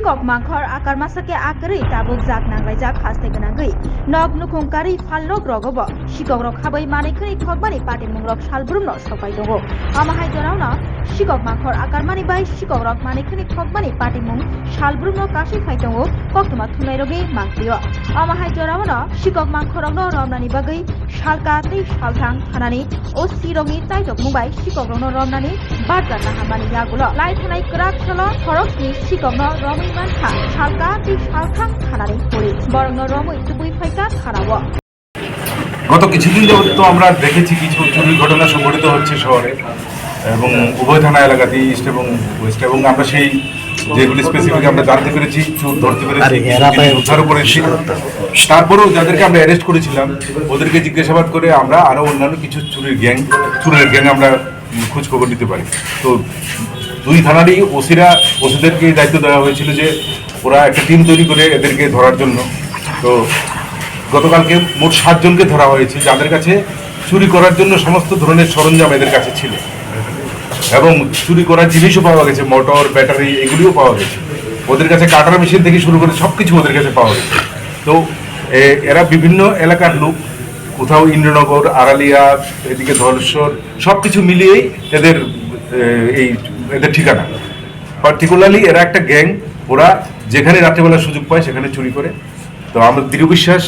Sikok mangkhor akar masake akari tabuk jak nanglai jak haste ganangui nog nukungkari falnog rogobo Sikok rok habai manikri khokbani party mungrok salbrumno sopai dongo amahai jorauna Sikok mangkhor akar mani bai Sikok rok manikri khokbani party mung salbrumno kashi phai dongo koktuma thunai rogi mangprio amahai jorauna Sikok mangkhorokno romnani bagai salka tei salthang thanani o sirogi taitok mumbai Sikok rokno romnani badga nahamani yagulo lai thanai krak solo khorokni Sikokno রমই মানখা শালকা তি শালখাং থানারে পড়ে বরং রমই তুবুই ফাইকা থানাবো গত কিছুদিন যাবত তো আমরা দেখেছি কিছু চুরির ঘটনা সংঘটিত হচ্ছে শহরে এবং উভয় থানা এলাকাতে ইস্ট এবং ওয়েস্ট এবং আমরা সেই যেগুলি স্পেসিফিক আমরা জানতে পেরেছি চোর ধরতে পেরেছি উদ্ধারও করেছি তারপরেও যাদেরকে আমরা অ্যারেস্ট করেছিলাম ওদেরকে জিজ্ঞাসাবাদ করে আমরা আরও অন্যান্য কিছু চুরের গ্যাং আমরা খোঁজ খবর নিতে পারি তো দুই থানারই ওসিদেরকে দায়িত্ব দেওয়া হয়েছিল যে ওরা একটা টিম তৈরি করে এদেরকে ধরার জন্য তো গতকালকে মোট 7 জনকে ধরা হয়েছে যাদের কাছে চুরি করার জন্য সমস্ত ধরনের সরঞ্জাম এদের কাছে ছিল এবং চুরি করার জিনিসও পাওয়া গেছে মোটর ব্যাটারি এগুলিও পাওয়া গেছে ওদের কাছে কাটার মেশিন থেকে শুরু করে সব কিছু ওদের কাছে পাওয়া গেছে তো এরা বিভিন্ন এলাকার লোক কোথাও ইন্দ্রনগর আড়ালিয়া এদিকে ধলেশ্বর সব কিছু মিলিয়েই এদের ঠিকানা পার্টিকুলারলি এরা একটা গ্যাং ওরা যেখানে রাত্রেবেলা সুযোগ পায় সেখানে চুরি করে তো আমরা দৃঢ় বিশ্বাস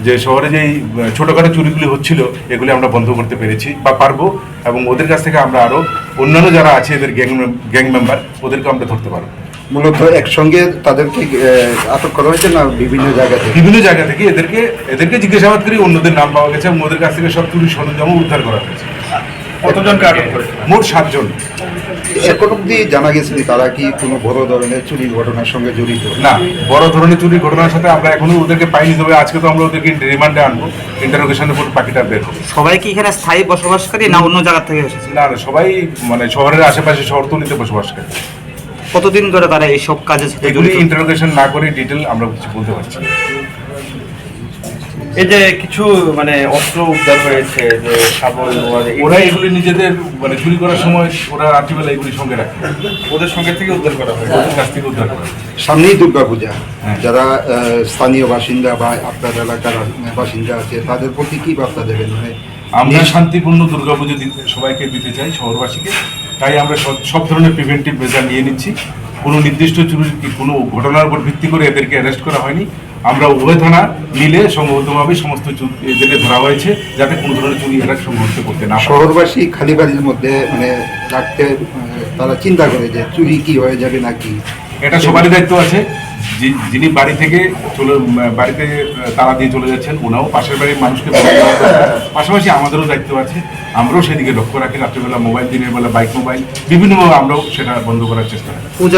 যে শহরে যেই ছোটোখাটো চুরিগুলি হচ্ছিল এগুলি আমরা বন্ধ করতে পেরেছি বা পারবো এবং ওদের কাছ থেকে আমরা আরও অন্যান্য যারা আছে এদের গ্যাং মেম্বার ওদেরকে আমরা ধরতে পারবো মূলত একসঙ্গে তাদেরকে আটক করা হয়েছে না বিভিন্ন জায়গা থেকে এদেরকে জিজ্ঞাসাবাদ করে অন্যদের নাম পাওয়া গেছে এবং ওদের কাছ থেকে সব চুরির সরঞ্জামও উদ্ধার করা হয়েছে কতজনকে আটক করেছে মোট 7 জন এখন অব্দি জানা গেছে তারা কি কোনো বড় ধরনের চুরির ঘটনার সঙ্গে জড়িত না বড় ধরনের চুরির ঘটনার সাথে আমরা এখনো ওদেরকে পাইনি তবে আজকে তো আমরা ওদেরকে রিমান্ডে আনবো ইন্টারোগেশনের পর বাকিটা বের হবে সবাই কি এখানে স্থায়ী বসবাসকারী না অন্য জায়গা থেকে এসেছে না সবাই মানে শহরের আশেপাশে শহরতলিতে বসবাসকারী কতদিন ধরে তারা এইসব কাজের সাথে এগুলি ইন্টারোগেশন না করে ডিটেল আমরা কিছু বলতে পারছি এই যে কিছু মানে অস্ত্র উদ্ধার হয়েছে যে শাবল ওরা এগুলি নিজেদের মানে চুরি করার সময় ওরা রাত্রিবেলা এগুলি সঙ্গে রাখে ওদের সঙ্গে থেকে উদ্ধার করা হয়েছে ওদের কাছ থেকে উদ্ধার করা সামনেই দুর্গাপূজা যারা স্থানীয় বাসিন্দা বা আপনার এলাকার বাসিন্দা আছে তাদের প্রতি কি বার্তা দেবেন মানে আমরা শান্তিপূর্ণ দুর্গাপুজো সবাইকে দিতে চাই শহরবাসীকে তাই আমরা সব ধরনের প্রিভেন্টিভ মেজার নিয়ে নিচ্ছি কোনো নির্দিষ্ট চুরির কোনো ঘটনার উপর ভিত্তি করে এদেরকে অ্যারেস্ট করা হয়নি আমরা উভয় থানা মিলে সংগতভাবে সমস্ত এদেরকে ধরা হয়েছে যাতে কোনো ধরনের চুরি এরা সংঘটিত করতে না শহরবাসী খালি বাড়ির মধ্যে মানে রাখতে তারা চিন্তা করে যে চুরি কি হয়ে যাবে নাকি এটা সবারই দায়িত্ব আছে যিনি বাড়িতে তালা দিয়ে চলে যাচ্ছেন ওনাও পাশের বাড়ির মানুষকে পাশাপাশি আমাদেরও দায়িত্ব আছে আমরাও সেদিকে লক্ষ্য রাখি রাত্রিবেলা মোবাইল দিনের বেলা বাইক মোবাইল বিভিন্নভাবে আমরাও সেটা বন্ধ করার চেষ্টা করি